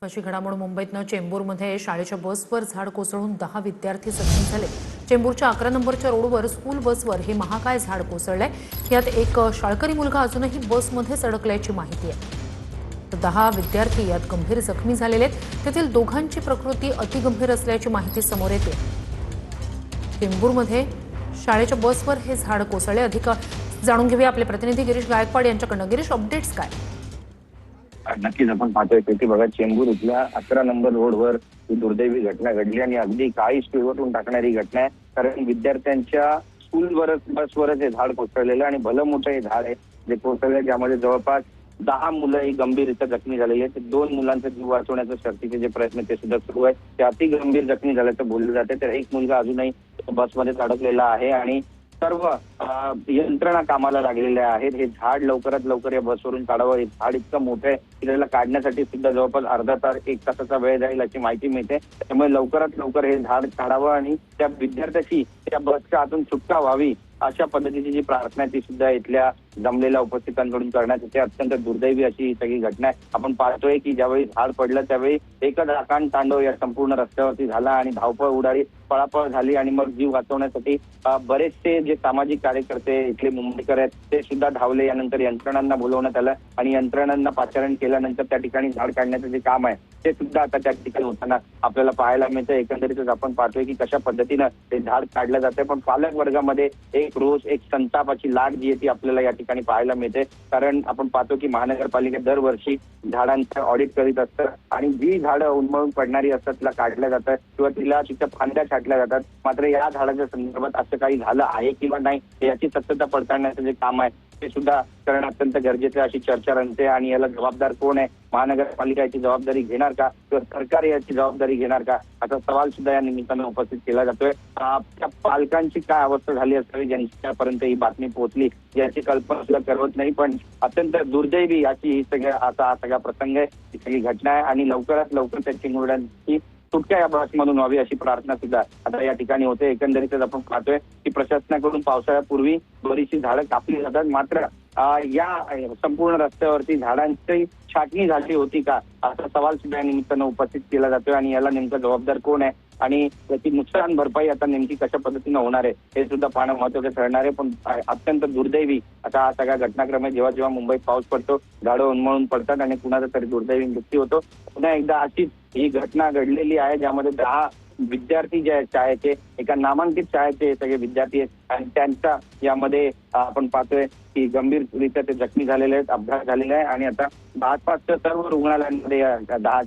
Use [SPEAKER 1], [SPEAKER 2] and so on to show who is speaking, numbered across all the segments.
[SPEAKER 1] अशी घडामोड मुंबईतनं चेंबूरमध्ये शाळेच्या बसवर झाड कोसळून 10 विद्यार्थी जखमी झाले। चेंबूरच्या 11 नंबरच्या रोडवर स्कूल बसवर हे महाकाय झाड कोसळलंय। यात एक शाळकरी मुलगा अजूनही बसमध्येच अडकल्याची माहिती आहे। तर 10 विद्यार्थी यात गंभीर जखमी झालेले आहेत। त्यातील दोघांची प्रकृती अतिगंभीर असल्याची माहिती समोर येते। चेंबूरमध्ये शाळेच्या बसवर हे झाड कोसळले। अधिक जाणून घेऊया आपले प्रतिनिधी गिरीश गायकवाड यांच्याकडून। गिरीश, अपडेट्स काय?
[SPEAKER 2] नक्कीच आपण पाहतोय की बघा, चेंबूर इथल्या 11 नंबर रोडवर ही दुर्दैवी घटना घडली आणि अगदी काळी पिळवटून टाकणारी घटना आहे। कारण विद्यार्थ्यांच्या बसवरच हे झाड कोसळलेलं आणि भलं मोठं हे झाड आहे जे कोसळलं, ज्यामध्ये जवळपास 10 मुलं ही गंभीररित्या जखमी झालेली आहेत। 2 मुलांचा जीव वाचवण्याचे शर्थीचे जे प्रयत्न ते सुद्धा सुरू आहेत। ते अति गंभीर जखमी झाल्याचं बोललं जाते। तर एक मुलगा अजूनही बसमध्येच अडकलेला आहे आणि सर्व यंत्रणा कामाला लागलेल्या आहेत। हे झाड लवकरात लवकर या बसवरून काढावं। हे झाड इतकं मोठं आहे की त्याला काढण्यासाठी सुद्धा जवळपास अर्धा तास 1 तासाचा वेळ जाईल अशी माहिती मिळते। त्यामुळे लवकरात लवकर हे झाड काढावं आणि त्या विद्यार्थ्याची त्या बसच्या आतून सुटका व्हावी अशा पद्धतीची जी प्रार्थना ती सुद्धा इथल्या जमलेल्या उपस्थितांकडून करण्यात येते। अत्यंत दुर्दैवी अशी ही सगळी घटना आहे। आपण पाहतोय की ज्यावेळी झाड पडलं त्यावेळी एकच आकांड तांडव या संपूर्ण रस्त्यावरती झाला आणि धावपळ उडाली, पळापळ झाली आणि मग जीव वाचवण्यासाठी बरेचसे जे सामाजिक कार्यकर्ते इथले मुंबईकर आहेत ते सुद्धा धावले। यानंतर यंत्रणांना बोलवण्यात आलं आणि यंत्रणांना पाचारण केल्यानंतर त्या ठिकाणी झाड काढण्याचं जे काम आहे ते सुद्धा आता त्या ठिकाणी होताना आपल्याला पाहायला मिळतं। एकंदरीतच आपण पाहतोय की कशा पद्धतीनं ते झाड काढलं जातंय। पण पालक वर्गामध्ये एक रोष, एक संतापाची लाट जी आहे ती आपल्याला या ठिकाणी पाहायला मिळते। कारण आपण पाहतो की महानगरपालिका दरवर्षी झाडांचं ऑडिट करीत असतं आणि जी झाडं उन्मळून पडणारी असतात तिला काढलं जातं किंवा तिच्या फांद्या छाटल्या जातात। मात्र या झाडाच्या संदर्भात असं काही झालं आहे किंवा नाही याची सत्यता पडताळण्याचं जे काम आहे ते सुद्धा करणं अत्यंत गरजेचं अशी चर्चा रंगते। आणि याला जबाबदार कोण आहे? महानगरपालिका याची जबाबदारी घेणार का किंवा सरकार याची जबाबदारी घेणार का असा सवाल सुद्धा या निमित्तानं उपस्थित केला जातोय। त्या पालकांची काय अवस्था झाली असावी ज्यांच्यापर्यंत ही बातमी पोहोचली याची कल्पना सुद्धा करवत नाही। पण अत्यंत दुर्दैवी अशी ही हा सगळा प्रसंग आहे, ही सगळी घटना आहे आणि लवकरात लवकर त्याची मुलांची सुटका या बसमधून व्हावी अशी प्रार्थना सुद्धा आता या ठिकाणी होते। एकंदरीतच आपण पाहतोय की प्रशासनाकडून पावसाळ्यापूर्वी बरीचशी झाडं कापली जातात, मात्र या संपूर्ण रस्त्यावरती झाडांची छाटणी झाली होती का असा सवाल सुद्धा या निमित्तानं उपस्थित केला जातोय। आणि याला नेमकं जबाबदार कोण आहे आणि त्याची नुकसान भरपाई आता नेमकी कशा पद्धतीनं होणार आहे हे सुद्धा पाहणं महत्त्वाचं ठरणार आहे। पण अत्यंत दुर्दैवी आता हा सगळा घटनाक्रम आहे। जेव्हा जेव्हा मुंबईत पाऊस पडतो झाडं उन्मळून पडतात आणि कुणाचा तरी दुर्दैवी मृत्यू होतो। पुन्हा एकदा अशीच ही घटना घडलेली आहे ज्यामध्ये 10 विद्यार्थी जे आहेत शाळेचे, एका नामांकित शाळेचे सगळे विद्यार्थी आहेत आणि त्यांचा यामध्ये आपण पाहतोय की गंभीररित्या ते जखमी झालेले आहेत, अपघात झालेला आहे आणि आता आसपासच्या सर्व रुग्णालयांमध्ये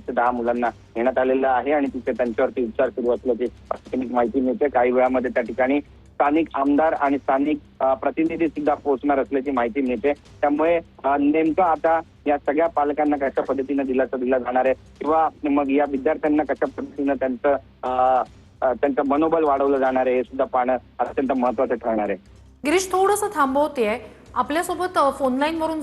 [SPEAKER 2] 10 मुलांना नेण्यात आलेलं आहे आणि तिथे त्यांच्यावरती उपचार सुरू असल्याची प्राथमिक माहिती मिळते। काही वेळामध्ये त्या ठिकाणी स्थानिक आमदार आणि स्थानिक प्रतिनिधी सुद्धा पोहोचणार असल्याची माहिती मिळते। त्यामुळे नेमकं आता या सगळ्या पालकांना कशा पद्धतीनं दिलासा दिला जाणार आहे किंवा मग या विद्यार्थ्यांना कशा पद्धतीनं त्यांचं मनोबल वाढवलं जाणार आहे हे सुद्धा पाहणं अत्यंत महत्त्वाचं ठरणार आहे।
[SPEAKER 1] गिरीश, थोडंसं थांबवतेय, आपल्यासोबत फोन लाईन वरून